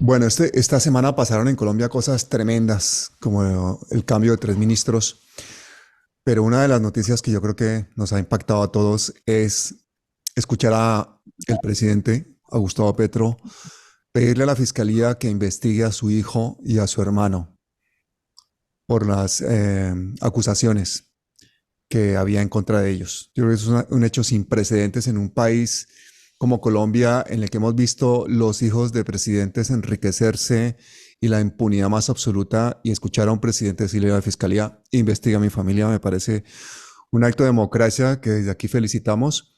Bueno, esta semana pasaron en Colombia cosas tremendas, como el cambio de tres ministros, pero una de las noticias que yo creo que nos ha impactado a todos es escuchar a el presidente, a Gustavo Petro, pedirle a la fiscalía que investigue a su hijo y a su hermano por las acusaciones que había en contra de ellos. Yo creo que es un hecho sin precedentes en un país como Colombia, en el que hemos visto los hijos de presidentes enriquecerse y la impunidad más absoluta, y escuchar a un presidente decirle a la fiscalía, investiga a mi familia, me parece un acto de democracia que desde aquí felicitamos.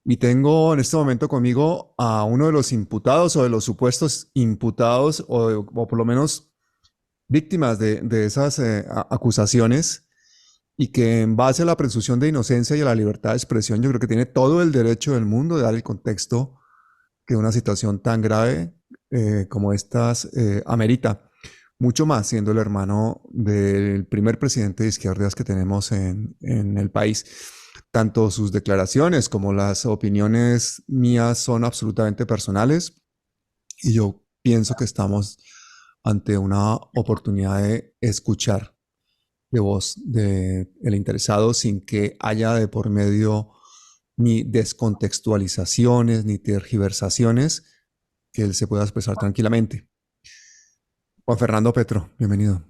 Y tengo en este momento conmigo a uno de los imputados o de los supuestos imputados o por lo menos víctimas de esas acusaciones, y que en base a la presunción de inocencia y a la libertad de expresión, yo creo que tiene todo el derecho del mundo de dar el contexto que una situación tan grave como estas amerita. Mucho más siendo el hermano del primer presidente de izquierdas que tenemos en el país. Tanto sus declaraciones como las opiniones mías son absolutamente personales, y yo pienso que estamos ante una oportunidad de escuchar de voz de el interesado sin que haya de por medio ni descontextualizaciones ni tergiversaciones, que él se pueda expresar tranquilamente. Juan Fernando Petro, bienvenido.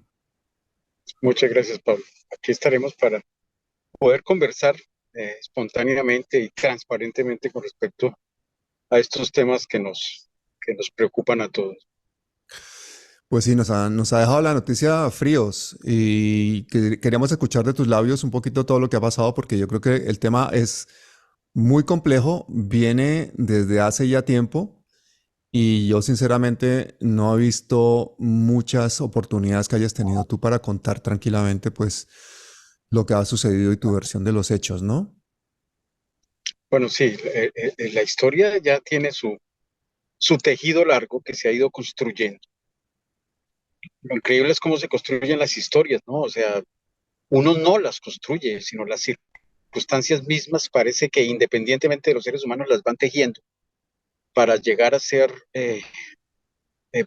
Muchas gracias, Pablo. Aquí estaremos para poder conversar espontáneamente y transparentemente con respecto a estos temas que nos preocupan a todos. Pues sí, nos ha dejado la noticia fríos, y queríamos escuchar de tus labios un poquito todo lo que ha pasado, porque yo creo que el tema es muy complejo, viene desde hace ya tiempo. Y yo sinceramente no he visto muchas oportunidades que hayas tenido tú para contar tranquilamente, pues, lo que ha sucedido y tu versión de los hechos, ¿no? Bueno, sí, la historia ya tiene su tejido largo que se ha ido construyendo. Lo increíble es cómo se construyen las historias, ¿no? O sea, uno no las construye, sino las circunstancias mismas parece que independientemente de los seres humanos las van tejiendo para llegar a ser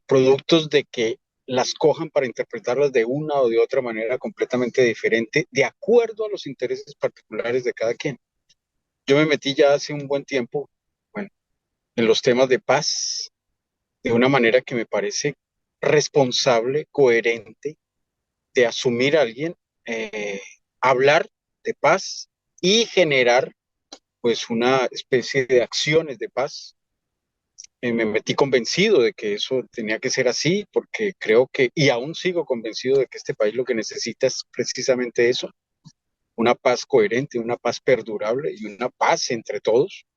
productos de que las cojan para interpretarlas de una o de otra manera completamente diferente, de acuerdo a los intereses particulares de cada quien. Yo me metí ya hace un buen tiempo, bueno, en los temas de paz, de una manera que me parece responsable, coherente, de asumir a alguien, eh, hablar de paz y generar pues una especie de acciones de paz. Me metí convencido de que eso tenía que ser así, porque creo que, y aún sigo convencido de que este país lo que necesita es precisamente eso, una paz coherente, una paz perdurable y una paz entre todos.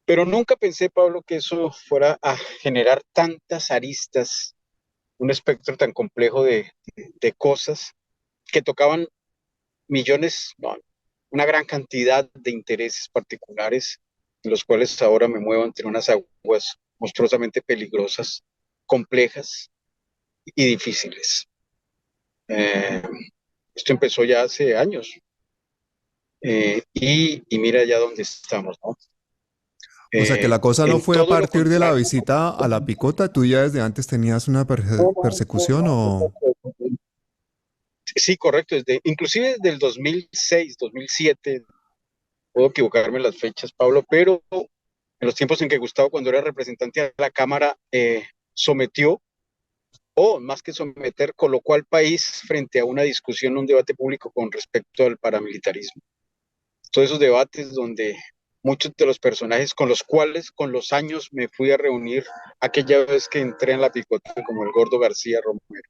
Pero nunca pensé, Pablo, que eso fuera a generar tantas aristas, un espectro tan complejo de cosas que tocaban millones, no, una gran cantidad de intereses particulares, en los cuales ahora me muevo entre unas aguas monstruosamente peligrosas, complejas y difíciles. Eh, Esto empezó ya hace años, y mira ya dónde estamos, ¿no? O sea, que la cosa no En fue a todo lo partir de la contrario. visita a la Picota. ¿Tú ya desde antes tenías una persecución o...? Sí, correcto, inclusive desde el 2006, 2007, puedo equivocarme en las fechas, Pablo, pero en los tiempos en que Gustavo, cuando era representante de la Cámara, sometió, o más que someter, colocó al país frente a una discusión, un debate público con respecto al paramilitarismo. Todos esos debates donde muchos de los personajes con los cuales con los años me fui a reunir aquella vez que entré en la picota, como el Gordo García Romero,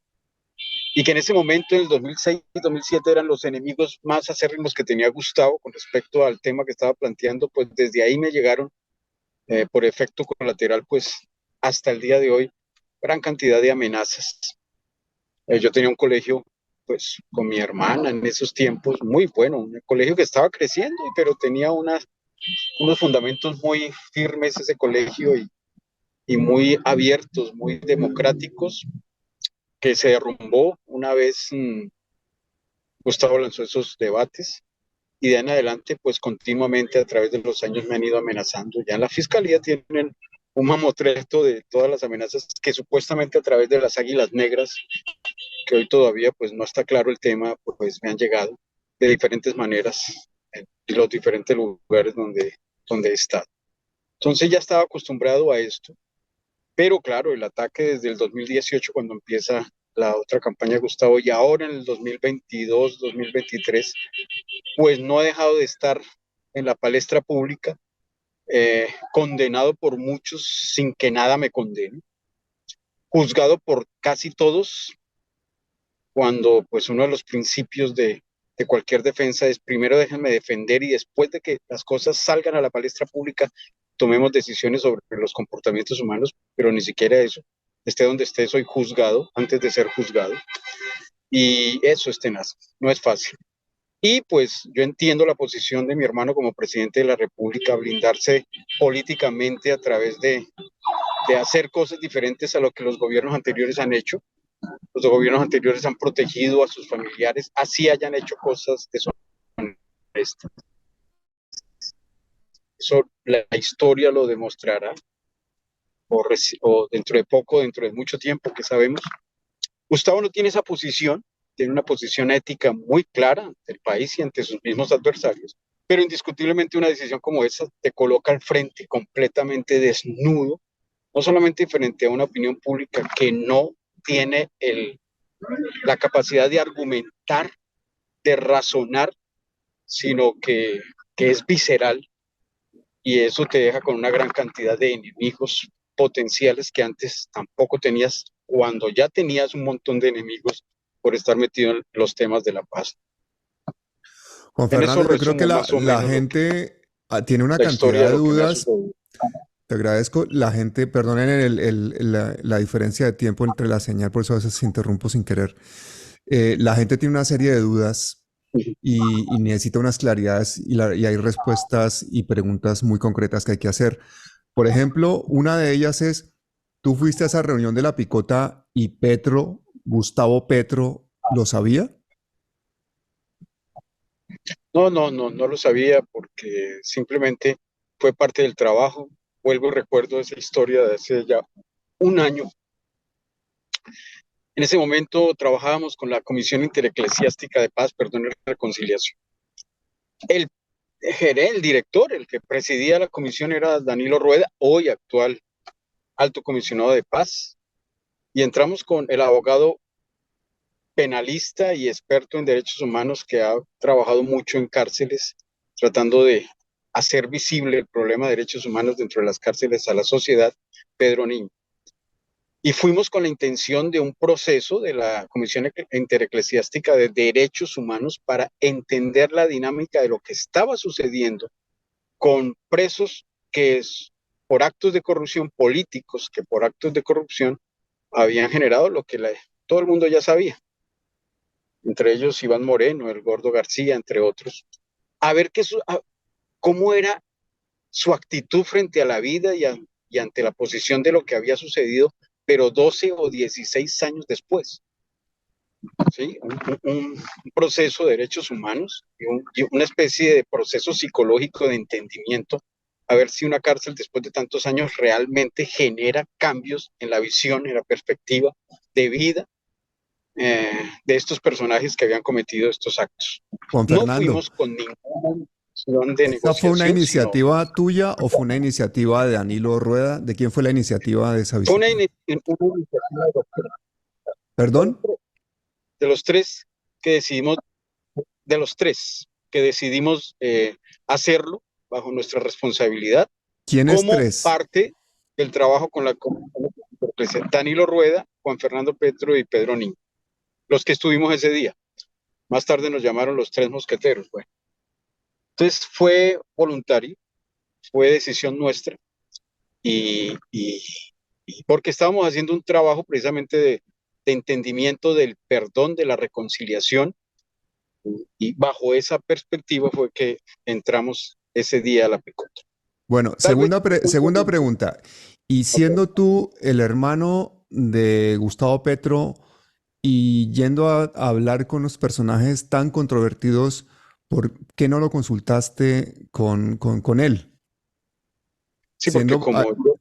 y que en ese momento, en el 2006 y 2007, eran los enemigos más acérrimos que tenía Gustavo con respecto al tema que estaba planteando, pues desde ahí me llegaron, por efecto colateral, pues hasta el día de hoy, gran cantidad de amenazas. Yo tenía un colegio, pues, con mi hermana en esos tiempos, muy bueno, un colegio que estaba creciendo, pero tenía unos fundamentos muy firmes ese colegio y muy abiertos, muy democráticos, que se derrumbó una vez Gustavo lanzó esos debates, y de ahí en adelante, pues continuamente a través de los años me han ido amenazando. Ya en la fiscalía tienen un mamotreto de todas las amenazas que supuestamente a través de las águilas negras, que hoy todavía pues no está claro el tema, pues me han llegado de diferentes maneras en los diferentes lugares donde he estado. Entonces ya estaba acostumbrado a esto, pero claro, el ataque desde el 2018 cuando empieza la otra campaña de Gustavo y ahora en el 2022, 2023, pues no ha dejado de estar en la palestra pública, condenado por muchos sin que nada me condene, juzgado por casi todos, cuando pues uno de los principios de cualquier defensa es primero déjenme defender y después de que las cosas salgan a la palestra pública, tomemos decisiones sobre los comportamientos humanos, pero ni siquiera eso. Esté donde esté, soy juzgado antes de ser juzgado. Y eso es tenaz, no es fácil. Y pues yo entiendo la posición de mi hermano como presidente de la República, blindarse políticamente a través de hacer cosas diferentes a lo que los gobiernos anteriores han hecho. Los gobiernos anteriores han protegido a sus familiares, así hayan hecho cosas deshonestas. Eso la historia lo demostrará, o dentro de poco, dentro de mucho tiempo, que sabemos. Gustavo no tiene esa posición, tiene una posición ética muy clara ante el país y ante sus mismos adversarios, pero indiscutiblemente una decisión como esa te coloca al frente completamente desnudo, no solamente frente a una opinión pública que no tiene la capacidad de argumentar, de razonar, sino que es visceral, y eso te deja con una gran cantidad de enemigos potenciales que antes tampoco tenías, cuando ya tenías un montón de enemigos por estar metido en los temas de la paz. Juan En eso Fernando, yo creo que resumo más o la menos lo que gente tiene una la cantidad historia de de lo que me ha dudas. sucedido. Te agradezco. La gente, perdonen la diferencia de tiempo entre la señal, por eso a veces interrumpo sin querer. La gente tiene una serie de dudas y necesita unas claridades y hay respuestas y preguntas muy concretas que hay que hacer. Por ejemplo, una de ellas es, ¿tú fuiste a esa reunión de la Picota y Gustavo Petro, lo sabía? No lo sabía porque simplemente fue parte del trabajo. Vuelvo y recuerdo esa historia de hace ya un año. En ese momento trabajábamos con la Comisión Intereclesiástica de Paz, Perdón y Reconciliación. El el director, el que presidía la comisión era Danilo Rueda, hoy actual alto comisionado de paz, y entramos con el abogado penalista y experto en derechos humanos que ha trabajado mucho en cárceles, tratando de hacer visible el problema de derechos humanos dentro de las cárceles a la sociedad, Pedro Niño. Y fuimos con la intención de un proceso de la Comisión Intereclesiástica de Derechos Humanos para entender la dinámica de lo que estaba sucediendo con presos que por actos de corrupción políticos, que por actos de corrupción habían generado lo que todo el mundo ya sabía, entre ellos Iván Moreno, el Gordo García, entre otros, a ver cómo era su actitud frente a la vida y ante la posición de lo que había sucedido, pero 12 o 16 años después. ¿Sí? Un proceso de derechos humanos y una especie de proceso psicológico de entendimiento, a ver si una cárcel después de tantos años realmente genera cambios en la visión, en la perspectiva de vida de estos personajes que habían cometido estos actos. Juan No Fernando, fuimos con ninguna intención de ¿esta fue una negociación, sino iniciativa tuya o fue una iniciativa de Danilo Rueda? ¿De quién fue la iniciativa de esa fue una, visita? una iniciativa ¿Perdón? de los tres que decidimos de los tres que decidimos hacerlo bajo nuestra responsabilidad ¿Quiénes como tres? parte del trabajo con la Danilo Rueda, Juan Fernando Petro y Pedro Niño, los que estuvimos ese día. Más tarde nos llamaron los tres mosqueteros. Bueno. Entonces fue voluntario, fue decisión nuestra y porque estábamos haciendo un trabajo precisamente de entendimiento del perdón, de la reconciliación. Y bajo esa perspectiva fue que entramos ese día a la picota. Bueno, Tal vez. segunda pregunta. Y Okay. siendo tú el hermano de Gustavo Petro y yendo a hablar con los personajes tan controvertidos, ¿por qué no lo consultaste con él? Sí, porque Siendo, como yo,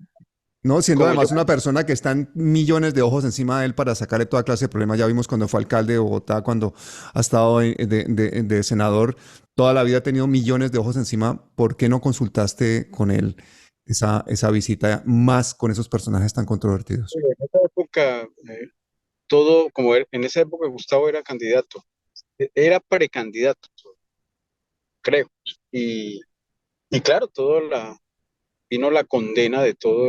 No, siendo como yo. además una persona que están millones de ojos encima de él para sacarle toda clase de problemas. Ya vimos cuando fue alcalde de Bogotá, cuando ha estado de senador, toda la vida ha tenido millones de ojos encima. ¿Por qué no consultaste con él esa visita más con esos personajes tan controvertidos? En esa época, todo, como en esa época Gustavo era candidato, era precandidato, creo. Y, y claro, vino la condena de todo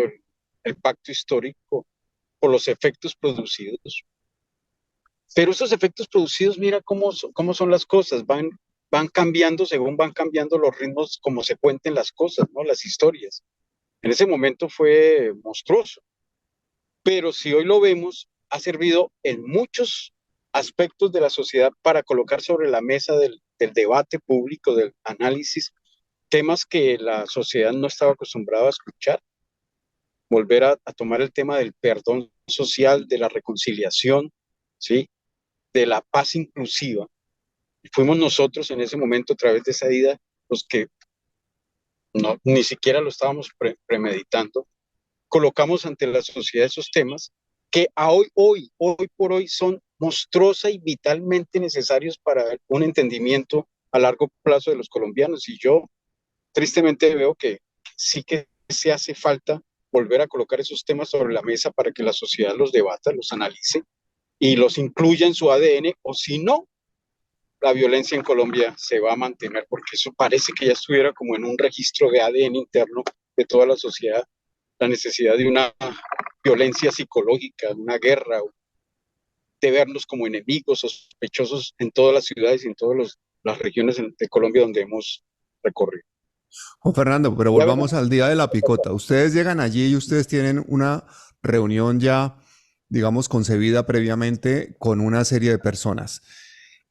el pacto histórico por los efectos producidos. Pero esos efectos producidos, mira cómo son las cosas, van cambiando según van cambiando los ritmos, como se cuenten las cosas, ¿no? Las historias. En ese momento fue monstruoso, pero si hoy lo vemos, ha servido en muchos aspectos de la sociedad para colocar sobre la mesa del debate público, del análisis, temas que la sociedad no estaba acostumbrada a escuchar, volver a tomar el tema del perdón social, de la reconciliación, ¿sí? De la paz inclusiva. Y fuimos nosotros en ese momento, a través de esa ida, los que no, ni siquiera lo estábamos premeditando, colocamos ante la sociedad esos temas que hoy por hoy son monstruosa y vitalmente necesarios para un entendimiento a largo plazo de los colombianos. Y yo tristemente veo que sí que se hace falta volver a colocar esos temas sobre la mesa para que la sociedad los debata, los analice y los incluya en su ADN, o si no, la violencia en Colombia se va a mantener, porque eso parece que ya estuviera como en un registro de ADN interno de toda la sociedad, la necesidad de una violencia psicológica, de una guerra, de vernos como enemigos, sospechosos en todas las ciudades y en todas las regiones de Colombia donde hemos recorrido. Juan Fernando, pero Ya verán, volvamos al día de la picota. Ustedes llegan allí y ustedes tienen una reunión ya, digamos, concebida previamente con una serie de personas.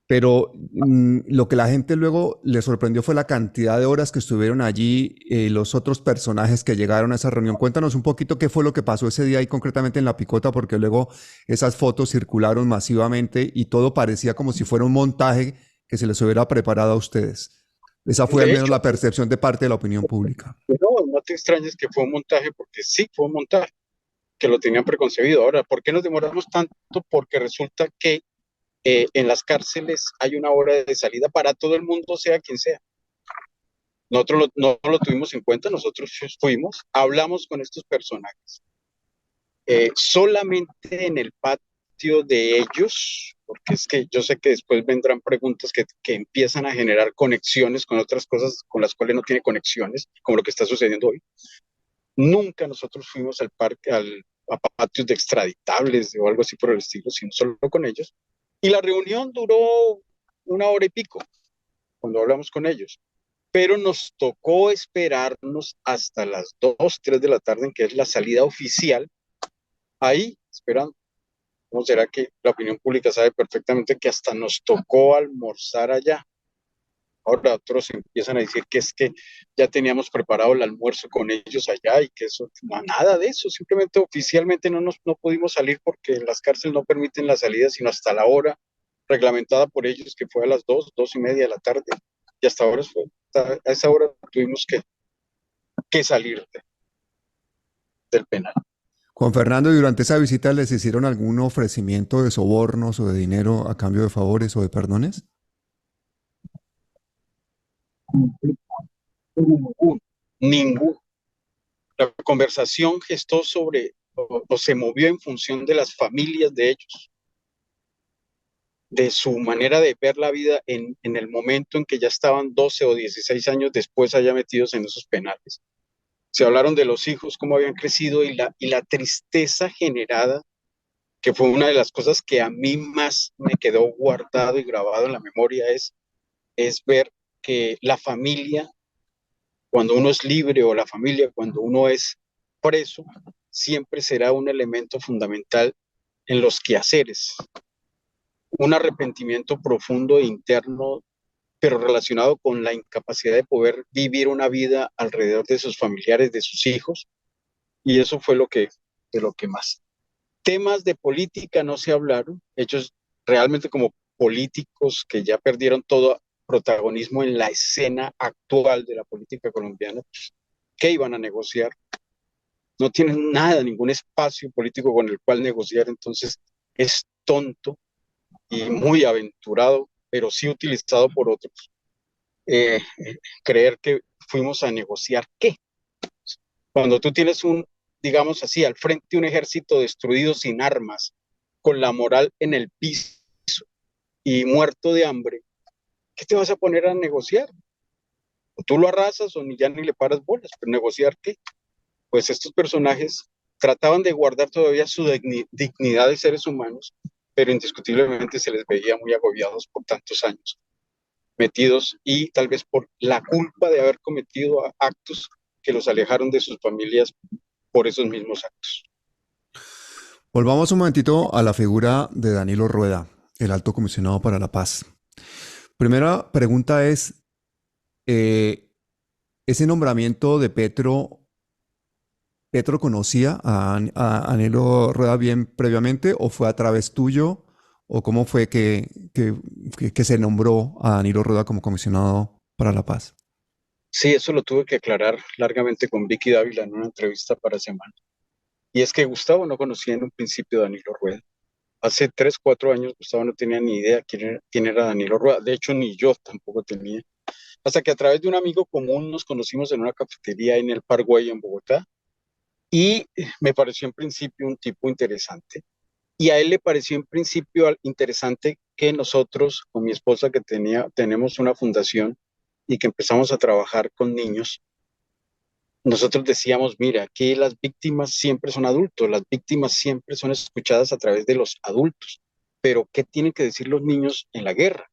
Pero lo que la gente luego le sorprendió fue la cantidad de horas que estuvieron allí, los otros personajes que llegaron a esa reunión. Cuéntanos un poquito qué fue lo que pasó ese día ahí concretamente en la picota, porque luego esas fotos circularon masivamente y todo parecía como si fuera un montaje que se les hubiera preparado a ustedes. Esa fue al de menos hecho, la percepción de parte de la opinión pública. no te extrañes que fue un montaje, porque sí fue un montaje, que lo tenían preconcebido. Ahora, ¿por qué nos demoramos tanto? Porque resulta que en las cárceles hay una hora de salida para todo el mundo, sea quien sea. Nosotros no lo tuvimos en cuenta, nosotros fuimos, hablamos con estos personajes. Solamente en el patio de ellos, porque es que yo sé que después vendrán preguntas que empiezan a generar conexiones con otras cosas con las cuales no tiene conexiones, como lo que está sucediendo hoy. Nunca nosotros fuimos al parque, a patios de extraditables o algo así por el estilo, sino solo con ellos. Y la reunión duró una hora y pico cuando hablamos con ellos, pero nos tocó esperarnos hasta las 2 3 de la tarde, en que es la salida oficial, ahí esperando. ¿Cómo será que la opinión pública sabe perfectamente que hasta nos tocó almorzar allá? Ahora otros empiezan a decir que es que ya teníamos preparado el almuerzo con ellos allá y que eso, no, nada de eso, simplemente oficialmente no pudimos salir porque las cárceles no permiten la salida sino hasta la hora reglamentada por ellos, que fue a las 2 2:30 de la tarde, y hasta ahora a esa hora tuvimos que salir del penal. Juan Fernando, ¿y durante esa visita les hicieron algún ofrecimiento de sobornos o de dinero a cambio de favores o de perdones? Ningún. La conversación gestó sobre o se movió en función de las familias de ellos, de su manera de ver la vida en el momento en que ya estaban 12 o 16 años después allá metidos en esos penales. Se hablaron de los hijos, cómo habían crecido y la tristeza generada, que fue una de las cosas que a mí más me quedó guardado y grabado en la memoria, es ver que la familia, cuando uno es libre, o la familia cuando uno es preso, siempre será un elemento fundamental en los quehaceres. Un arrepentimiento profundo e interno, pero relacionado con la incapacidad de poder vivir una vida alrededor de sus familiares, de sus hijos, y eso fue de lo que más. Temas de política no se hablaron, hechos realmente como políticos que ya perdieron todo protagonismo en la escena actual de la política colombiana, pues, ¿qué iban a negociar? no tienen nada, ningún espacio político con el cual negociar, entonces es tonto y muy aventurado, pero sí utilizado por otros, eh, creer que fuimos a negociar qué. Cuando tú tienes digamos así, al frente un ejército destruido sin armas, con la moral en el piso y muerto de hambre, ¿qué te vas a poner a negociar? O tú lo arrasas o ya ni le paras bolas, pero negociar qué. Pues estos personajes trataban de guardar todavía su dignidad de seres humanos, pero indiscutiblemente se les veía muy agobiados por tantos años metidos y tal vez por la culpa de haber cometido actos que los alejaron de sus familias por esos mismos actos. Volvamos un momentito a la figura de Danilo Rueda, el alto comisionado para la paz. Primera pregunta es, eh, ¿ese nombramiento de Petro conocía a Danilo Rueda bien previamente o fue a través tuyo? ¿O cómo fue que se nombró a Danilo Rueda como comisionado para la paz? Sí, eso lo tuve que aclarar largamente con Vicky Dávila en una entrevista para Semana. Y es que Gustavo no conocía en un principio a Danilo Rueda. Hace 3, 4 años Gustavo no tenía ni idea quién era Danilo Rueda. De hecho, ni yo tampoco tenía. Hasta que a través de un amigo común nos conocimos en una cafetería en el Parkway en Bogotá. Y me pareció en principio un tipo interesante. Y a él le pareció en principio interesante que nosotros, con mi esposa que tenemos una fundación y que empezamos a trabajar con niños, nosotros decíamos, mira, aquí las víctimas siempre son adultos, las víctimas siempre son escuchadas a través de los adultos, pero ¿qué tienen que decir los niños en la guerra?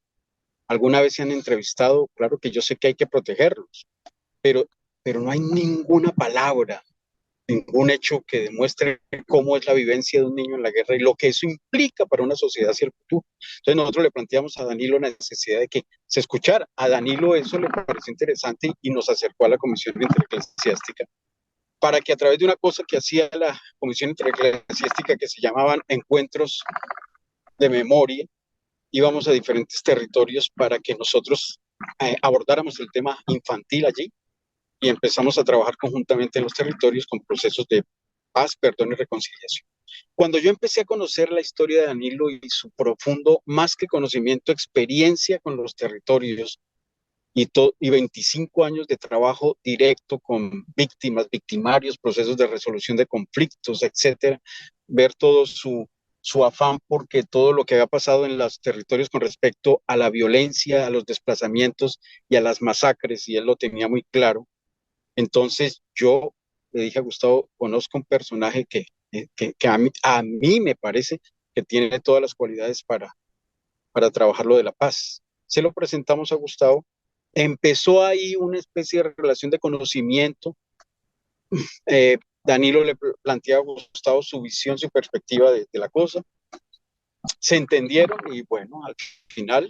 ¿Alguna vez se han entrevistado? Claro que yo sé que hay que protegerlos, pero, pero no hay ninguna palabra, ningún hecho que demuestre cómo es la vivencia de un niño en la guerra y lo que eso implica para una sociedad hacia el futuro. Entonces nosotros le planteamos a Danilo la necesidad de que se escuchara. A Danilo eso le pareció interesante y nos acercó a la Comisión Intereclesiástica para que a través de una cosa que hacía la Comisión Intereclesiástica que se llamaban encuentros de memoria, íbamos a diferentes territorios para que nosotros abordáramos el tema infantil allí y empezamos a trabajar conjuntamente en los territorios con procesos de paz, perdón y reconciliación. Cuando yo empecé a conocer la historia de Danilo y su profundo, más que conocimiento, experiencia con los territorios y 25 años de trabajo directo con víctimas, victimarios, procesos de resolución de conflictos, etcétera, ver todo su afán porque todo lo que había pasado en los territorios con respecto a la violencia, a los desplazamientos y a las masacres, y él lo tenía muy claro. Entonces yo le dije a Gustavo, conozco un personaje que a mí me parece que tiene todas las cualidades para trabajar lo de la paz. Se lo presentamos a Gustavo. Empezó ahí una especie de relación de conocimiento. Danilo le plantea a Gustavo su visión, su perspectiva de la cosa. Se entendieron y bueno, al final,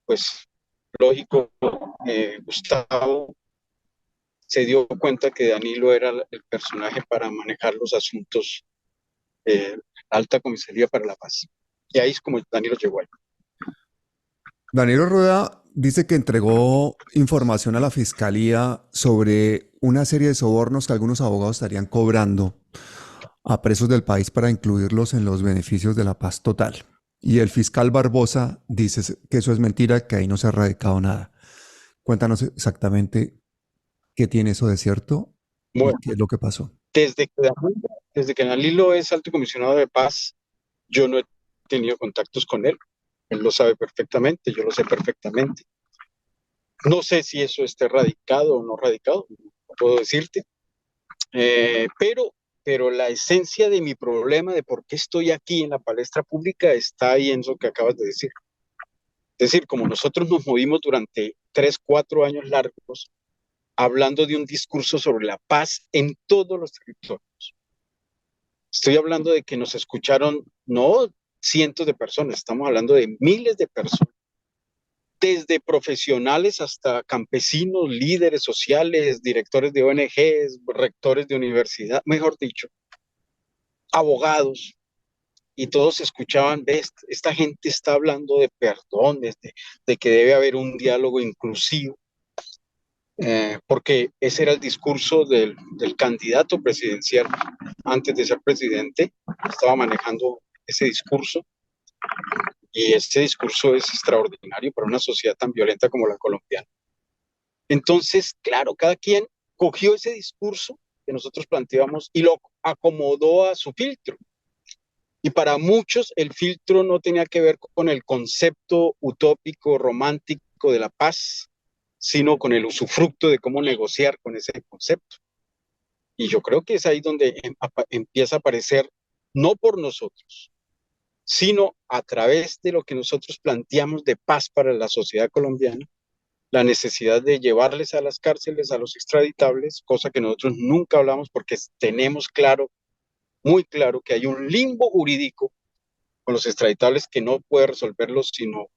pues lógico, Gustavo se dio cuenta que Danilo era el personaje para manejar los asuntos alta comisaría para la paz. Y ahí es como Danilo llegó ahí. Danilo Rueda dice que entregó información a la fiscalía sobre una serie de sobornos que algunos abogados estarían cobrando a presos del país para incluirlos en los beneficios de la paz total. Y el fiscal Barbosa dice que eso es mentira, que ahí no se ha radicado nada. Cuéntanos exactamente qué tiene eso de cierto y Bueno, qué es lo que pasó. desde que Danilo es alto comisionado de paz, yo no he tenido contactos con él. Él lo sabe perfectamente, yo lo sé perfectamente. No sé si eso esté radicado o no radicado, no puedo decirte, pero la esencia de mi problema, de por qué estoy aquí en la palestra pública, está ahí en eso que acabas de decir. Es decir, como nosotros nos movimos durante 3, 4 años largos hablando de un discurso sobre la paz en todos los territorios. Estoy hablando de que nos escucharon no cientos de personas, estamos hablando de miles de personas, desde profesionales hasta campesinos, líderes sociales, directores de ONGs, rectores de universidad, mejor dicho, abogados, y todos escuchaban, ¿ves? Esta gente está hablando de perdón, de que debe haber un diálogo inclusivo. porque ese era el discurso del candidato presidencial antes de ser presidente, estaba manejando ese discurso, y ese discurso es extraordinario para una sociedad tan violenta como la colombiana. Entonces, claro, cada quien cogió ese discurso que nosotros planteábamos y lo acomodó a su filtro. Y para muchos el filtro no tenía que ver con el concepto utópico, romántico de la paz, sino con el usufructo de cómo negociar con ese concepto. Y yo creo que es ahí donde empieza a aparecer, no por nosotros, sino a través de lo que nosotros planteamos de paz para la sociedad colombiana, la necesidad de llevarles a las cárceles a los extraditables, cosa que nosotros nunca hablamos porque tenemos claro, muy claro, que hay un limbo jurídico con los extraditables que no puede resolverlos sino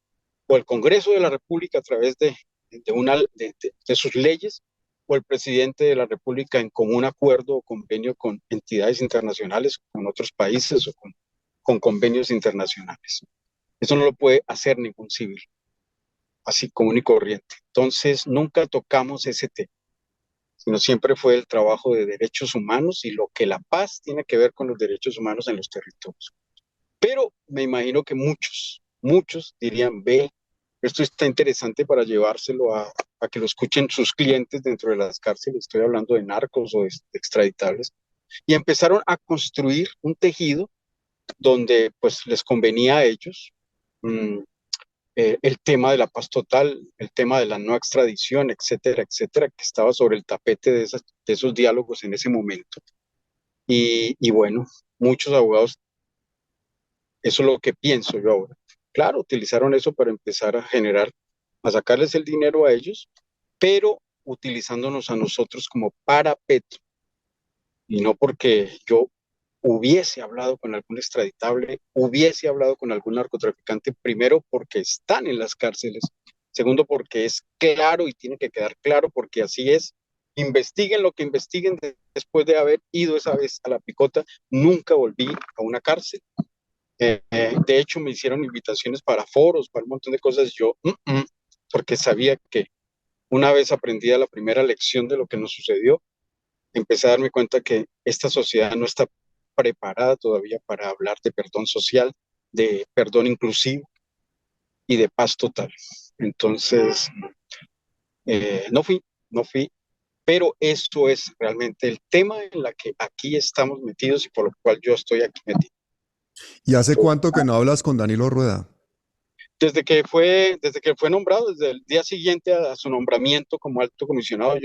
o el Congreso de la República a través de sus leyes, o el presidente de la República en común acuerdo o convenio con entidades internacionales, con otros países o con convenios internacionales. Eso no lo puede hacer ningún civil, así común y corriente. Entonces, nunca tocamos ese tema, sino siempre fue el trabajo de derechos humanos y lo que la paz tiene que ver con los derechos humanos en los territorios. Pero me imagino que muchos dirían, ve, esto está interesante para llevárselo a que lo escuchen sus clientes dentro de las cárceles, estoy hablando de narcos o de extraditables, y empezaron a construir un tejido donde pues les convenía a ellos mmm, el tema de la paz total, el tema de la no extradición, etcétera, etcétera, que estaba sobre el tapete de esos diálogos en ese momento. Y bueno, muchos abogados, eso es lo que pienso yo ahora. Claro, utilizaron eso para empezar a generar, a sacarles el dinero a ellos, pero utilizándonos a nosotros como parapeto, y no porque yo hubiese hablado con algún extraditable, hubiese hablado con algún narcotraficante, primero porque están en las cárceles, segundo porque es claro y tiene que quedar claro porque así es. Investiguen lo que investiguen después de haber ido esa vez a la picota, nunca volví a una cárcel. De hecho, me hicieron invitaciones para foros, para un montón de cosas. Yo, porque sabía que una vez aprendida la primera lección de lo que nos sucedió, empecé a darme cuenta que esta sociedad no está preparada todavía para hablar de perdón social, de perdón inclusivo y de paz total. Entonces, no fui, pero esto es realmente el tema en la que aquí estamos metidos y por lo cual yo estoy aquí metido. ¿Y hace cuánto que no hablas con Danilo Rueda? Desde que fue nombrado, desde el día siguiente a su nombramiento como alto comisionado,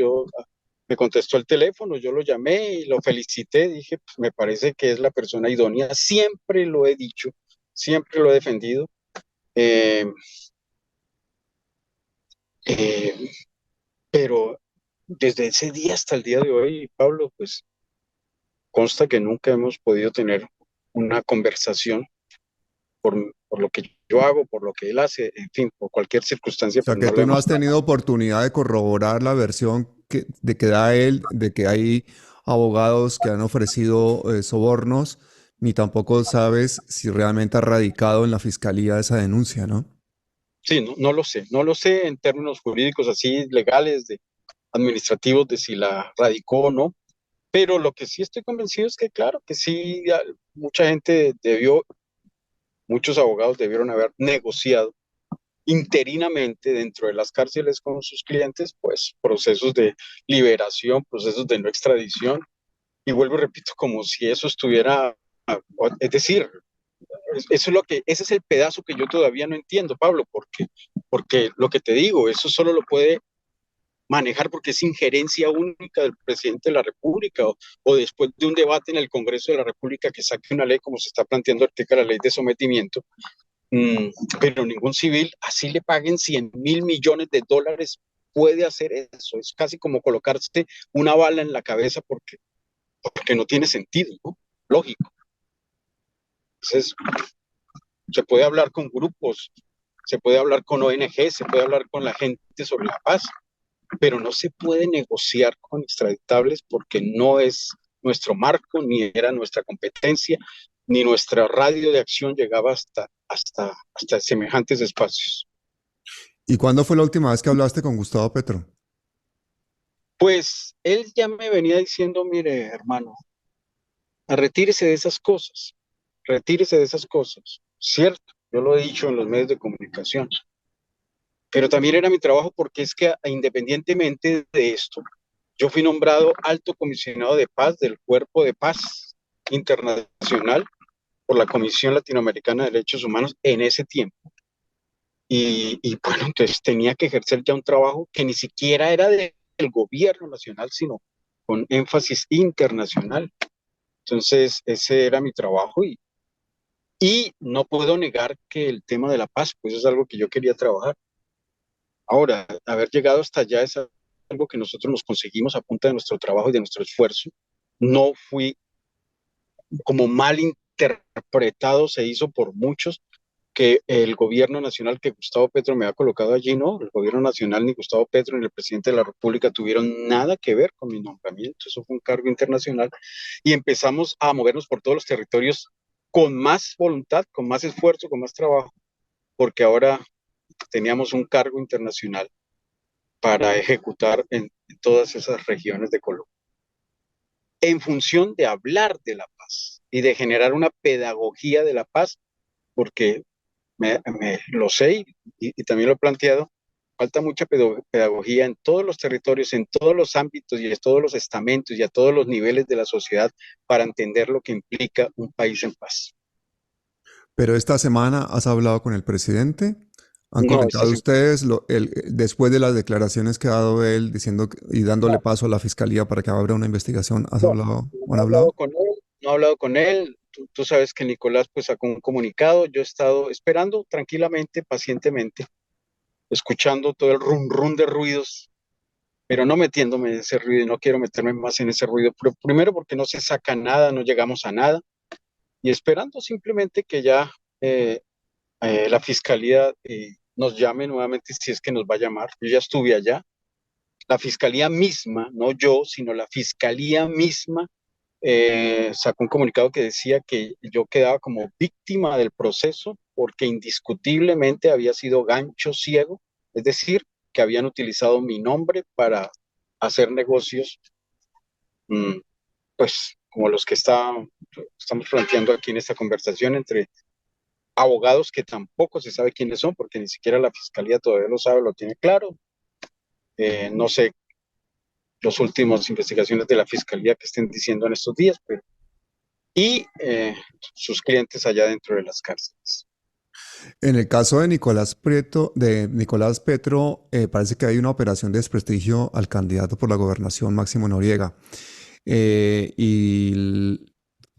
me contestó el teléfono, yo lo llamé y lo felicité, dije, pues, me parece que es la persona idónea, siempre lo he dicho, siempre lo he defendido, eh, eh, pero desde ese día hasta el día de hoy, Pablo, pues consta que nunca hemos podido tener una conversación por lo que yo hago, por lo que él hace, en fin, por cualquier O circunstancia, sea, pues no que lo tú no hemos. has tenido oportunidad de corroborar la versión de que da él, de que hay abogados que han ofrecido sobornos, ni tampoco sabes si realmente ha radicado en la fiscalía esa denuncia, ¿no? Sí, no lo sé en términos jurídicos así legales, administrativos, de si la radicó o no, pero lo que sí estoy convencido es que claro, que sí, mucha gente muchos abogados debieron haber negociado interinamente dentro de las cárceles con sus clientes, pues procesos de liberación, procesos de no extradición, y vuelvo y repito, como si eso estuviera, es decir, ese es el pedazo que yo todavía no entiendo, Pablo, porque lo que te digo, eso solo lo puede manejar porque es injerencia única del presidente de la República o después de un debate en el Congreso de la República que saque una ley como se está planteando ahorita la ley de sometimiento, mm, pero ningún civil, así le paguen 100.000 millones de dólares, puede hacer eso. Es casi como colocarse una bala en la cabeza porque no tiene sentido, ¿no? Lógico. Entonces, se puede hablar con grupos, se puede hablar con ONG, se puede hablar con la gente sobre la paz, pero no se puede negociar con extraditables porque no es nuestro marco, ni era nuestra competencia, ni nuestra radio de acción llegaba hasta semejantes espacios. ¿Y cuándo fue la última vez que hablaste con Gustavo Petro? Pues él ya me venía diciendo, mire, hermano, retírese de esas cosas, retírese de esas cosas. Cierto, yo lo he dicho en los medios de comunicación, pero también era mi trabajo porque es que independientemente de esto, yo fui nombrado alto comisionado de paz del Cuerpo de Paz Internacional por la Comisión Latinoamericana de Derechos Humanos en ese tiempo. Y bueno, entonces tenía que ejercer ya un trabajo que ni siquiera era del gobierno nacional, sino con énfasis internacional. Entonces, ese era mi trabajo y no puedo negar que el tema de la paz, pues es algo que yo quería trabajar. Ahora, haber llegado hasta allá es algo que nosotros nos conseguimos a punta de nuestro trabajo y de nuestro esfuerzo. No fui como mal interpretado, se hizo por muchos que el gobierno nacional que Gustavo Petro me ha colocado allí, no, el gobierno nacional ni Gustavo Petro ni el presidente de la República tuvieron nada que ver con mi nombramiento, eso fue un cargo internacional y empezamos a movernos por todos los territorios con más voluntad, con más esfuerzo, con más trabajo, porque ahora teníamos un cargo internacional para ejecutar en todas esas regiones de Colombia, en función de hablar de la paz y de generar una pedagogía de la paz, porque lo sé y también lo he planteado, falta mucha pedagogía en todos los territorios, en todos los ámbitos y en todos los estamentos y a todos los niveles de la sociedad para entender lo que implica un país en paz. Pero esta semana has hablado con el presidente. ¿Han No, esta comentado semana ustedes después de las declaraciones que ha dado él diciendo y dándole no, paso a la fiscalía para que abra una investigación? ¿Has no, hablado no o han he hablado hablado? con él, no he hablado con él. Tú sabes que Nicolás pues sacó un comunicado, yo he estado esperando tranquilamente, pacientemente, escuchando todo el rum rum de ruidos, pero no metiéndome en ese ruido y no quiero meterme más en ese ruido. Primero porque no se saca nada, no llegamos a nada y esperando simplemente que ya la fiscalía nos llame nuevamente si es que nos va a llamar. Yo ya estuve allá. La fiscalía misma, no yo, sino la fiscalía misma sacó un comunicado que decía que yo quedaba como víctima del proceso porque indiscutiblemente había sido gancho ciego, es decir, que habían utilizado mi nombre para hacer negocios, mmm, pues como los que estamos planteando aquí en esta conversación entre abogados que tampoco se sabe quiénes son, porque ni siquiera la fiscalía todavía lo sabe, lo tiene claro. No sé las últimas investigaciones de la fiscalía que estén diciendo en estos días, pero y sus clientes allá dentro de las cárceles. En el caso de Nicolás Prieto, de Nicolás Petro, parece que hay una operación de desprestigio al candidato por la gobernación, Máximo Noriega.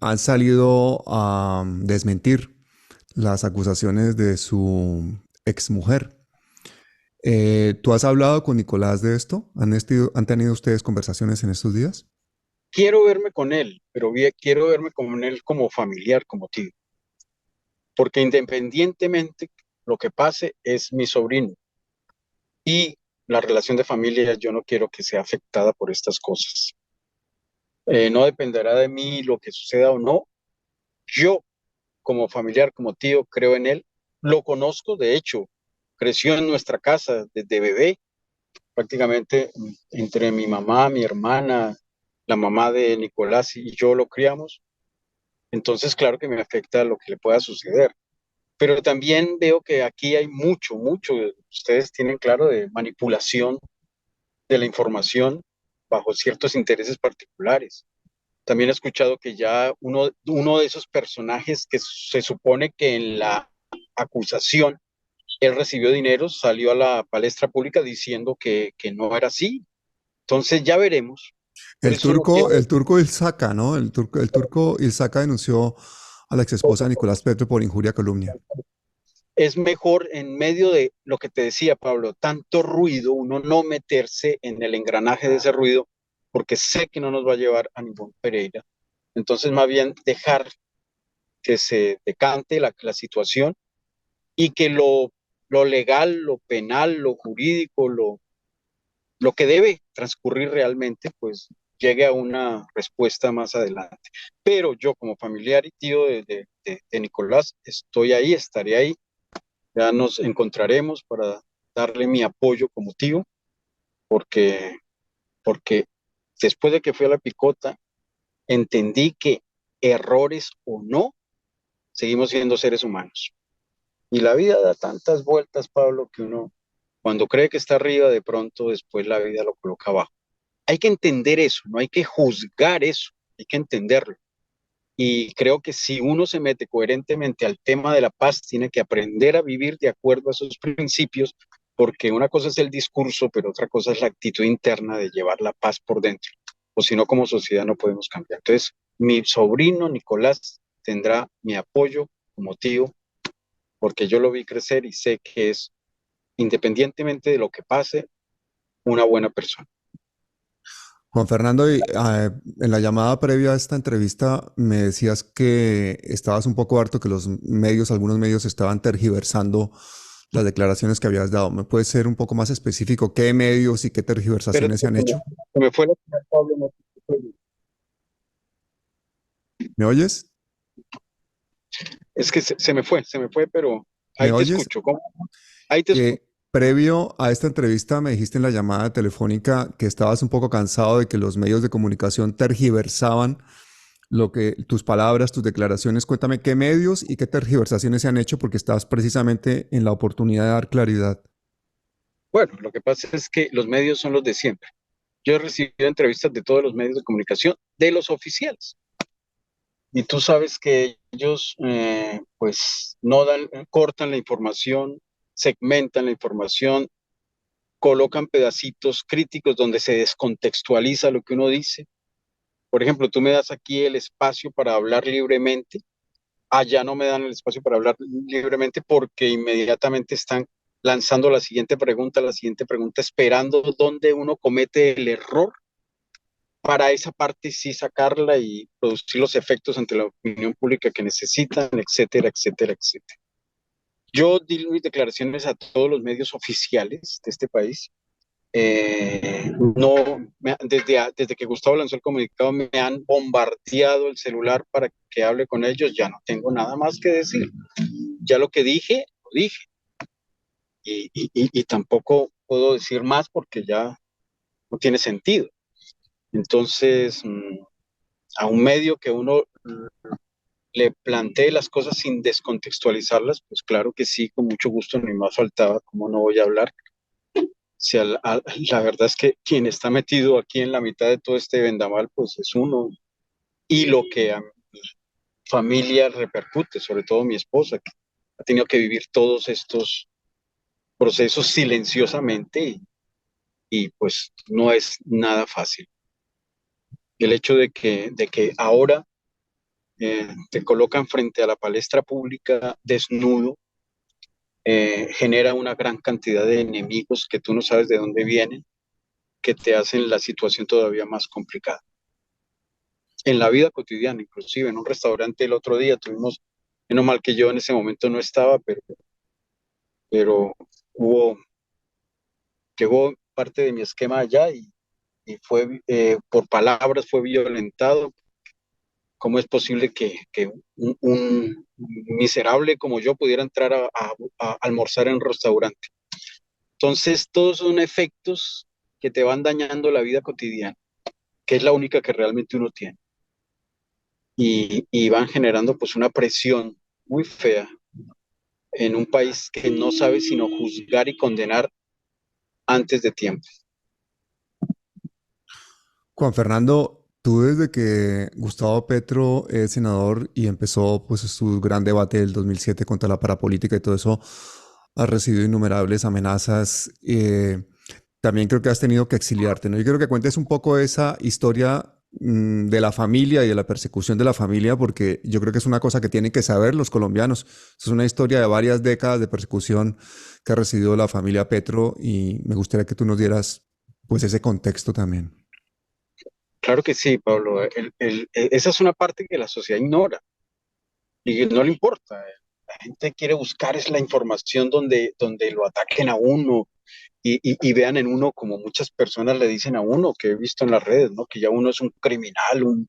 Han salido a desmentir las acusaciones de su exmujer. ¿Tú has hablado con Nicolás de esto? ¿Han tenido ustedes conversaciones en estos días? Quiero verme con él, pero quiero verme con él como familiar, como tío, porque independientemente lo que pase es mi sobrino y la relación de familia yo no quiero que sea afectada por estas cosas. No dependerá de mí lo que suceda o no. Yo como familiar, como tío, creo en él. Lo conozco, de hecho, creció en nuestra casa desde bebé, prácticamente entre mi mamá, mi hermana, la mamá de Nicolás y yo lo criamos. Entonces, claro que me afecta lo que le pueda suceder. Pero también veo que aquí hay mucho, mucho, ustedes tienen claro, de manipulación de la información bajo ciertos intereses particulares. También he escuchado que ya uno de esos personajes que se supone que en la acusación él recibió dinero, salió a la palestra pública diciendo que no era así. Entonces ya veremos. Por eso no quiero. El turco Ilzaca, ¿no? El turco Ilzaca denunció a la exesposa de Nicolás Petro por injuria a calumnia. Es mejor en medio de lo que te decía, Pablo, tanto ruido, uno no meterse en el engranaje de ese ruido, porque sé que no nos va a llevar a ningún Pereira. Entonces, más bien dejar que se decante la situación y que lo legal, lo penal, lo jurídico, lo que debe transcurrir realmente, pues llegue a una respuesta más adelante. Pero yo como familiar y tío de Nicolás, estoy ahí, estaré ahí, ya nos encontraremos para darle mi apoyo como tío, porque porque después de que fui a la picota, entendí que errores o no, seguimos siendo seres humanos. Y la vida da tantas vueltas, Pablo, que uno, cuando cree que está arriba, de pronto después la vida lo coloca abajo. Hay que entender eso, no hay que juzgar eso, hay que entenderlo. Y creo que si uno se mete coherentemente al tema de la paz, tiene que aprender a vivir de acuerdo a esos principios, porque una cosa es el discurso, pero otra cosa es la actitud interna de llevar la paz por dentro. O si no, como sociedad no podemos cambiar. Entonces, mi sobrino Nicolás tendrá mi apoyo como tío, porque yo lo vi crecer y sé que es, independientemente de lo que pase, una buena persona. Juan Fernando, en la llamada previa a esta entrevista me decías que estabas un poco harto que los medios, algunos medios estaban tergiversando las declaraciones que habías dado. ¿Me puedes ser un poco más específico? ¿Qué medios y qué Pero tergiversaciones se han hecho? se me fue la señal, Pablo, no te escucho. ¿Me oyes? Es que se me fue, pero ¿Me ahí te oyes? escucho. ¿Cómo? Ahí te escucho. Que previo a esta entrevista me dijiste en la llamada telefónica que estabas un poco cansado de que los medios de comunicación tergiversaban lo que tus palabras, tus declaraciones. Cuéntame qué medios y qué tergiversaciones se han hecho porque estás precisamente en la oportunidad de dar claridad. Bueno, lo que pasa es que los medios son los de siempre. Yo he recibido entrevistas de todos los medios de comunicación, de los oficiales. Y tú sabes que ellos, pues, no dan, cortan la información, segmentan la información, colocan pedacitos críticos donde se descontextualiza lo que uno dice. Por ejemplo, tú me das aquí el espacio para hablar libremente. Allá no me dan el espacio para hablar libremente porque inmediatamente están lanzando la siguiente pregunta, esperando dónde uno comete el error para esa parte sí sacarla y producir los efectos ante la opinión pública que necesitan, etcétera, etcétera, etcétera. Yo di mis declaraciones a todos los medios oficiales de este país. No, desde que Gustavo lanzó el comunicado me han bombardeado el celular para que hable con ellos, ya no tengo nada más que decir. Ya lo que dije, lo dije. Y tampoco puedo decir más porque ya no tiene sentido. Entonces, a un medio que uno le plantee las cosas sin descontextualizarlas, pues claro que sí, con mucho gusto, ni más faltaba, cómo no voy a hablar. Si la verdad es que quien está metido aquí en la mitad de todo este vendaval, pues es uno. Y lo que a mi familia repercute, sobre todo mi esposa, que ha tenido que vivir todos estos procesos silenciosamente y pues no es nada fácil. El hecho de que ahora te colocan frente a la palestra pública desnudo, genera una gran cantidad de enemigos que tú no sabes de dónde vienen, que te hacen la situación todavía más complicada. En la vida cotidiana, inclusive en un restaurante el otro día tuvimos, menos mal que yo en ese momento no estaba, pero hubo, llegó parte de mi esquema allá y fue, por palabras fue violentado. ¿Cómo es posible que un miserable como yo pudiera entrar a almorzar en un restaurante? Entonces, todos son efectos que te van dañando la vida cotidiana, que es la única que realmente uno tiene. Y van generando pues una presión muy fea en un país que no sabe sino juzgar y condenar antes de tiempo. Juan Fernando, tú desde que Gustavo Petro es senador y empezó pues su gran debate del 2007 contra la parapolítica y todo eso, has recibido innumerables amenazas. También creo que has tenido que exiliarte, ¿no? Yo quiero que cuentes un poco esa historia de la familia y de la persecución de la familia, porque yo creo que es una cosa que tienen que saber los colombianos. Es una historia de varias décadas de persecución que ha recibido la familia Petro y me gustaría que tú nos dieras pues ese contexto también. Claro que sí, Pablo. Esa es una parte que la sociedad ignora y no le importa. La gente quiere buscar es la información donde lo ataquen a uno y vean en uno como muchas personas le dicen a uno, que he visto en las redes, ¿no? Que ya uno es un criminal, un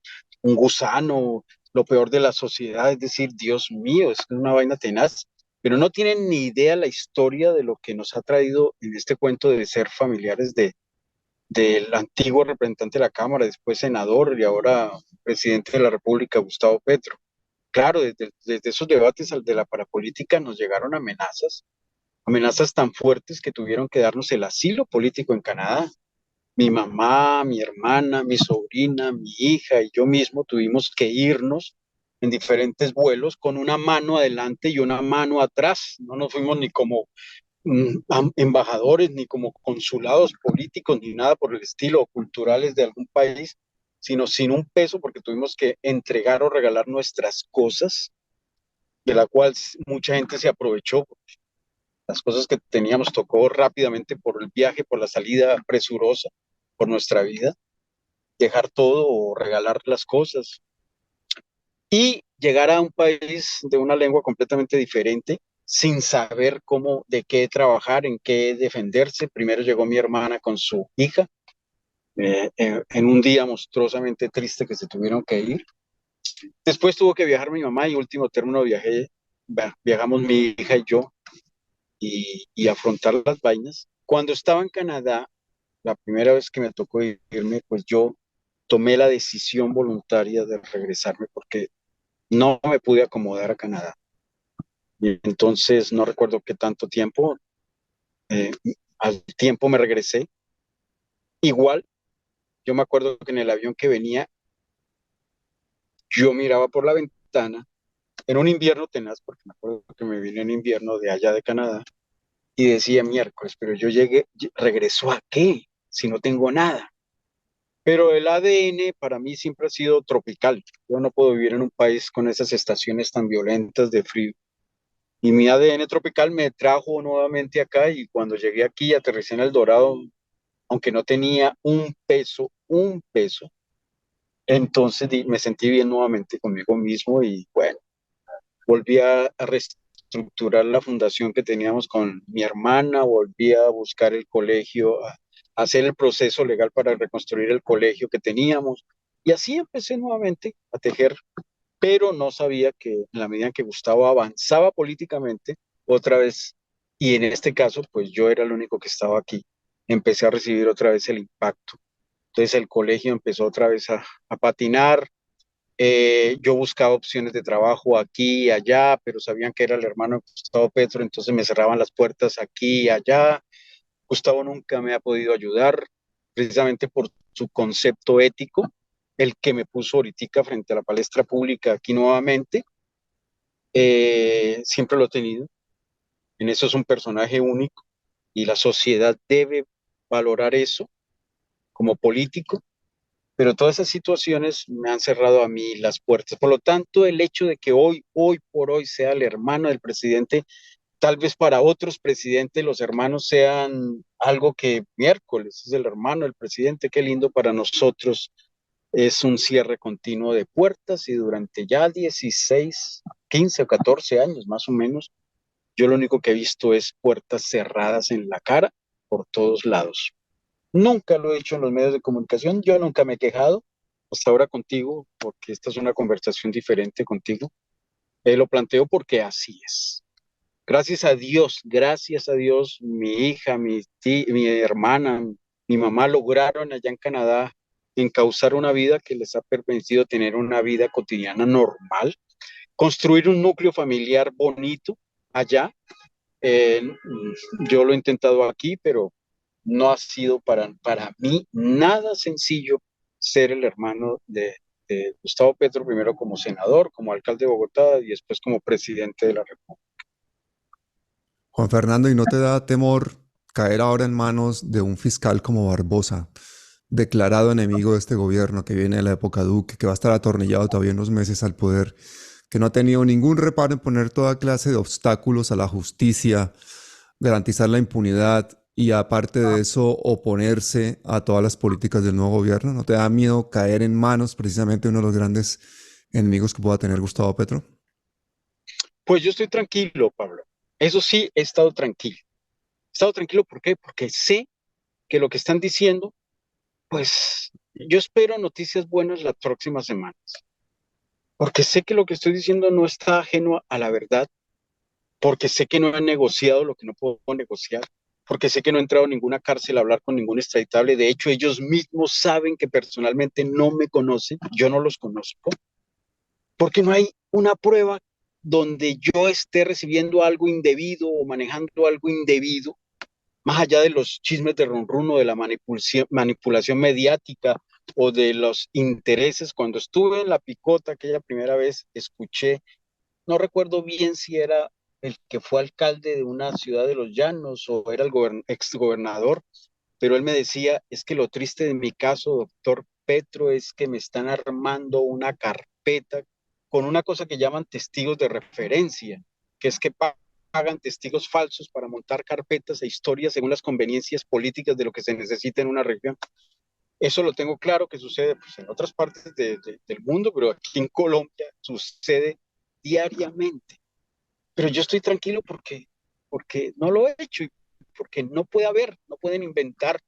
gusano, lo peor de la sociedad, es decir, Dios mío, es una vaina tenaz, pero no tienen ni idea la historia de lo que nos ha traído en este cuento de ser familiares del antiguo representante de la Cámara, después senador y ahora presidente de la República, Gustavo Petro. Claro, desde esos debates de la parapolítica nos llegaron amenazas, amenazas tan fuertes que tuvieron que darnos el asilo político en Canadá. Mi mamá, mi hermana, mi sobrina, mi hija y yo mismo tuvimos que irnos en diferentes vuelos con una mano adelante y una mano atrás. No nos fuimos ni como embajadores, ni como consulados políticos, ni nada por el estilo, o culturales de algún país, sino sin un peso porque tuvimos que entregar o regalar nuestras cosas, de la cual mucha gente se aprovechó. Las cosas que teníamos tocó rápidamente por el viaje, por la salida presurosa, por nuestra vida, dejar todo o regalar las cosas y llegar a un país de una lengua completamente diferente sin saber cómo, de qué trabajar, en qué defenderse. Primero llegó mi hermana con su hija, en un día monstruosamente triste que se tuvieron que ir. Después tuvo que viajar mi mamá y último término viajamos mi hija y yo y afrontar las vainas. Cuando estaba en Canadá, la primera vez que me tocó irme, pues yo tomé la decisión voluntaria de regresarme porque no me pude acomodar a Canadá. Y entonces no recuerdo qué tanto tiempo, eh, al tiempo me regresé. Igual, yo me acuerdo que en el avión que venía, yo miraba por la ventana, en un invierno tenaz, porque me acuerdo que me vine en invierno de allá de Canadá, y decía miércoles, pero yo llegué, ¿regreso a qué? Si no tengo nada. Pero el ADN para mí siempre ha sido tropical. Yo no puedo vivir en un país con esas estaciones tan violentas de frío. Y mi ADN tropical me trajo nuevamente acá y cuando llegué aquí, aterricé en El Dorado, aunque no tenía un peso, entonces me sentí bien nuevamente conmigo mismo y bueno, volví a reestructurar la fundación que teníamos con mi hermana, volví a buscar el colegio, a hacer el proceso legal para reconstruir el colegio que teníamos y así empecé nuevamente a tejer, pero no sabía que en la medida en que Gustavo avanzaba políticamente, otra vez, y en este caso, pues yo era el único que estaba aquí, empecé a recibir otra vez el impacto. Entonces el colegio empezó otra vez a patinar. Yo buscaba opciones de trabajo aquí y allá, pero sabían que era el hermano de Gustavo Petro, entonces me cerraban las puertas aquí y allá. Gustavo nunca me ha podido ayudar, precisamente por su concepto ético, el que me puso ahorita frente a la palestra pública aquí nuevamente. Siempre lo he tenido. En eso es un personaje único y la sociedad debe valorar eso como político, pero todas esas situaciones me han cerrado a mí las puertas. Por lo tanto, el hecho de que hoy por hoy sea el hermano del presidente, tal vez para otros presidentes los hermanos sean algo que miércoles es el hermano del presidente, qué lindo para nosotros. Es un cierre continuo de puertas y durante ya 16, 15 o 14 años más o menos, yo lo único que he visto es puertas cerradas en la cara por todos lados. Nunca lo he hecho en los medios de comunicación, yo nunca me he quejado, hasta ahora contigo, porque esta es una conversación diferente contigo. Lo planteo porque así es. Gracias a Dios, mi hija, mi hermana, mi mamá lograron allá en Canadá encauzar una vida que les ha permitido tener una vida cotidiana normal, construir un núcleo familiar bonito allá. Eh, yo lo he intentado aquí, pero no ha sido para mí nada sencillo ser el hermano de Gustavo Petro, primero como senador, como alcalde de Bogotá y después como presidente de la República. Juan Fernando, ¿y no te da temor caer ahora en manos de un fiscal como Barbosa, declarado enemigo de este gobierno que viene de la época Duque, que va a estar atornillado todavía unos meses al poder, que no ha tenido ningún reparo en poner toda clase de obstáculos a la justicia, garantizar la impunidad y aparte de eso oponerse a todas las políticas del nuevo gobierno? ¿No te da miedo caer en manos precisamente de uno de los grandes enemigos que pueda tener Gustavo Petro? Pues yo estoy tranquilo, Pablo. Eso sí, he estado tranquilo. He estado tranquilo, ¿por qué? Porque sé que lo que están diciendo, pues yo espero noticias buenas las próximas semanas. Porque sé que lo que estoy diciendo no está ajeno a la verdad, porque sé que no he negociado lo que no puedo negociar, porque sé que no he entrado a ninguna cárcel a hablar con ningún extraditable. De hecho, ellos mismos saben que personalmente no me conocen, yo no los conozco, porque no hay una prueba donde yo esté recibiendo algo indebido o manejando algo indebido, más allá de los chismes de ronrún o de la manipulación mediática o de los intereses. Cuando estuve en la picota aquella primera vez, escuché, no recuerdo bien si era el que fue alcalde de una ciudad de los Llanos o era el exgobernador, pero él me decía, es que lo triste de mi caso, doctor Petro, es que me están armando una carpeta con una cosa que llaman testigos de referencia, que es que pagan testigos falsos para montar carpetas e historias según las conveniencias políticas de lo que se necesita en una región. Eso lo tengo claro que sucede pues, en otras partes del mundo, pero aquí en Colombia sucede diariamente. Pero yo estoy tranquilo porque no lo he hecho y porque no puede haber, no pueden inventar.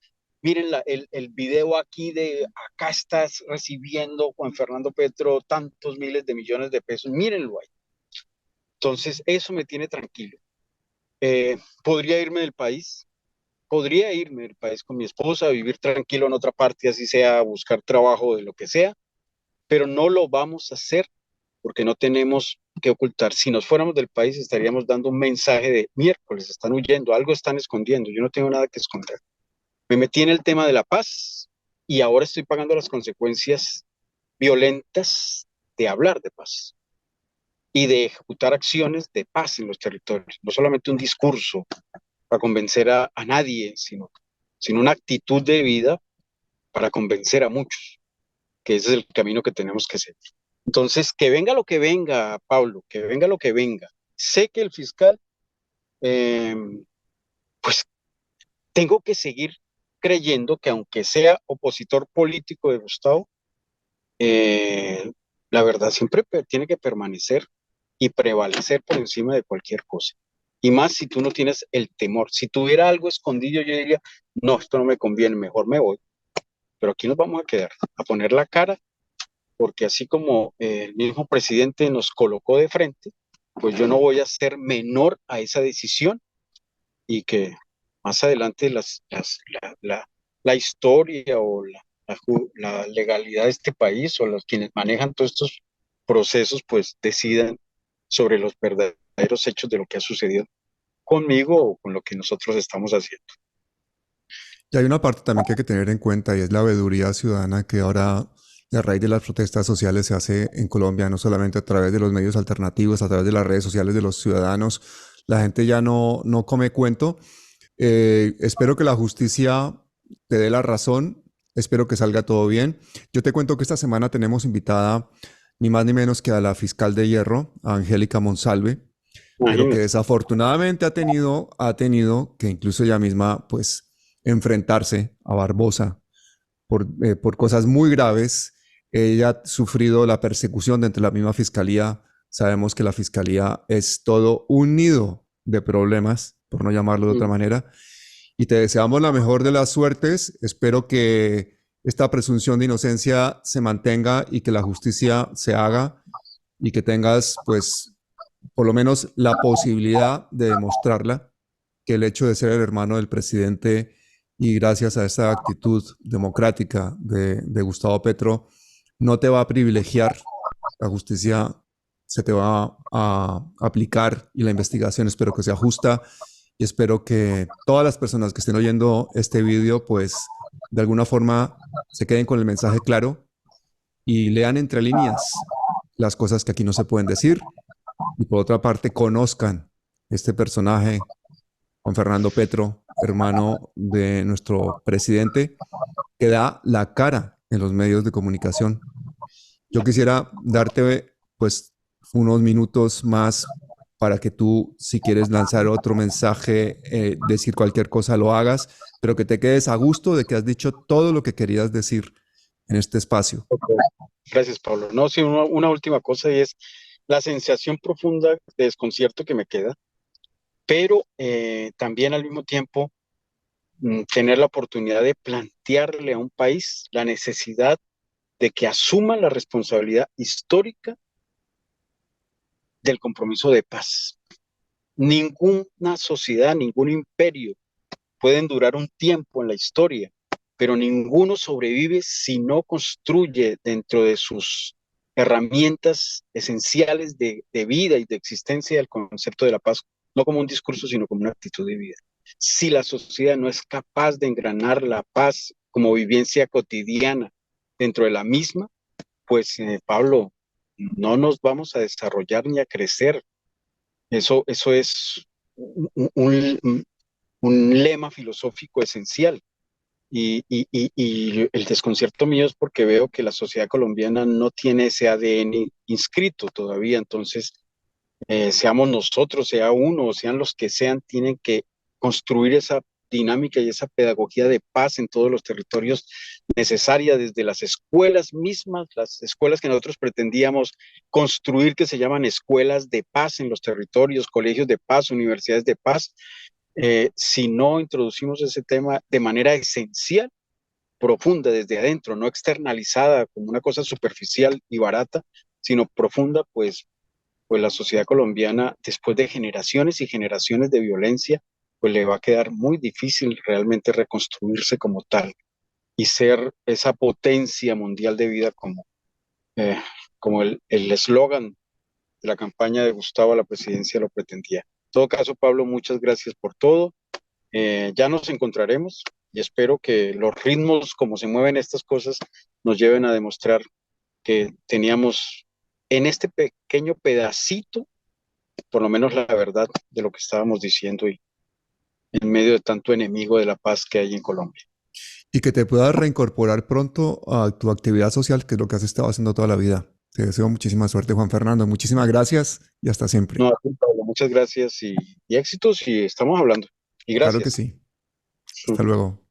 Miren el video aquí de acá estás recibiendo Juan Fernando Petro tantos miles de millones de pesos, mírenlo ahí. Entonces, eso me tiene tranquilo. Podría irme del país, podría irme del país con mi esposa, vivir tranquilo en otra parte, así sea, buscar trabajo de lo que sea, pero no lo vamos a hacer porque no tenemos que ocultar. Si nos fuéramos del país, estaríamos dando un mensaje de miércoles, están huyendo, algo están escondiendo, yo no tengo nada que esconder. Me metí en el tema de la paz y ahora estoy pagando las consecuencias violentas de hablar de paz y de ejecutar acciones de paz en los territorios, no solamente un discurso para convencer a nadie, sino una actitud de vida para convencer a muchos, que ese es el camino que tenemos que seguir. Entonces, que venga lo que venga, Pablo, que venga lo que venga. Sé que el fiscal, eh, pues tengo que seguir creyendo que aunque sea opositor político de Gustavo, eh, la verdad siempre tiene que permanecer y prevalecer por encima de cualquier cosa. Y más si tú no tienes el temor. Si tuviera algo escondido, yo diría, no, esto no me conviene, mejor me voy. Pero aquí nos vamos a quedar, a poner la cara, porque así como el mismo presidente nos colocó de frente, pues yo no voy a ser menor a esa decisión y que más adelante la historia o la legalidad de este país o los quienes manejan todos estos procesos pues decidan sobre los verdaderos hechos de lo que ha sucedido conmigo o con lo que nosotros estamos haciendo. Y hay una parte también que hay que tener en cuenta y es la veeduría ciudadana que ahora, a raíz de las protestas sociales, se hace en Colombia, no solamente a través de los medios alternativos, a través de las redes sociales de los ciudadanos. La gente ya no come cuento. Espero que la justicia te dé la razón. Espero que salga todo bien. Yo te cuento que esta semana tenemos invitada ni más ni menos que a la fiscal de Hierro, a Angélica Monsalve, pero que Imagínate. desafortunadamente ha tenido que incluso ella misma, pues, enfrentarse a Barbosa por cosas muy graves. Ella ha sufrido la persecución dentro de la misma fiscalía. Sabemos que la fiscalía es todo un nido de problemas, por no llamarlo de otra manera. Y te deseamos la mejor de las suertes. Espero que esta presunción de inocencia se mantenga y que la justicia se haga y que tengas, pues, por lo menos la posibilidad de demostrarla, que el hecho de ser el hermano del presidente y gracias a esa actitud democrática de Gustavo Petro, no te va a privilegiar. La justicia se te va a aplicar y la investigación espero que sea justa y espero que todas las personas que estén oyendo este vídeo, pues de alguna forma se queden con el mensaje claro y lean entre líneas las cosas que aquí no se pueden decir y por otra parte conozcan este personaje, Juan Fernando Petro, hermano de nuestro presidente, que da la cara en los medios de comunicación. Yo quisiera darte pues unos minutos más para que tú, si quieres lanzar otro mensaje, decir cualquier cosa, lo hagas, pero que te quedes a gusto de que has dicho todo lo que querías decir en este espacio. Okay. Gracias, Pablo. No, sí, una última cosa y es la sensación profunda de desconcierto que me queda, pero también al mismo tiempo tener la oportunidad de plantearle a un país la necesidad de que asuma la responsabilidad histórica del compromiso de paz. Ninguna sociedad, ningún imperio pueden durar un tiempo en la historia, pero ninguno sobrevive si no construye dentro de sus herramientas esenciales de vida y de existencia el concepto de la paz, no como un discurso, sino como una actitud de vida. Si la sociedad no es capaz de engranar la paz como vivencia cotidiana dentro de la misma, pues Pablo, no nos vamos a desarrollar ni a crecer. Eso es un lema filosófico esencial. Y el desconcierto mío es porque veo que la sociedad colombiana no tiene ese ADN inscrito todavía. Entonces, seamos nosotros, sea uno, o sean los que sean, tienen que construir esa dinámica y esa pedagogía de paz en todos los territorios necesaria, desde las escuelas mismas, las escuelas que nosotros pretendíamos construir, que se llaman escuelas de paz en los territorios, colegios de paz, universidades de paz. Si no introducimos ese tema de manera esencial, profunda desde adentro, no externalizada como una cosa superficial y barata, sino profunda, pues la sociedad colombiana, después de generaciones y generaciones de violencia, pues le va a quedar muy difícil realmente reconstruirse como tal y ser esa potencia mundial de vida eh, como el eslogan de la campaña de Gustavo a la presidencia lo pretendía. En todo caso, Pablo, muchas gracias por todo. Ya nos encontraremos y espero que los ritmos, como se mueven estas cosas, nos lleven a demostrar que teníamos en este pequeño pedacito, por lo menos la verdad de lo que estábamos diciendo y en medio de tanto enemigo de la paz que hay en Colombia. Y que te puedas reincorporar pronto a tu actividad social, que es lo que has estado haciendo toda la vida. Te deseo muchísima suerte, Juan Fernando. Muchísimas gracias y hasta siempre. No, Pablo, muchas gracias y éxitos y estamos hablando. Y Claro que gracias. sí. Hasta luego.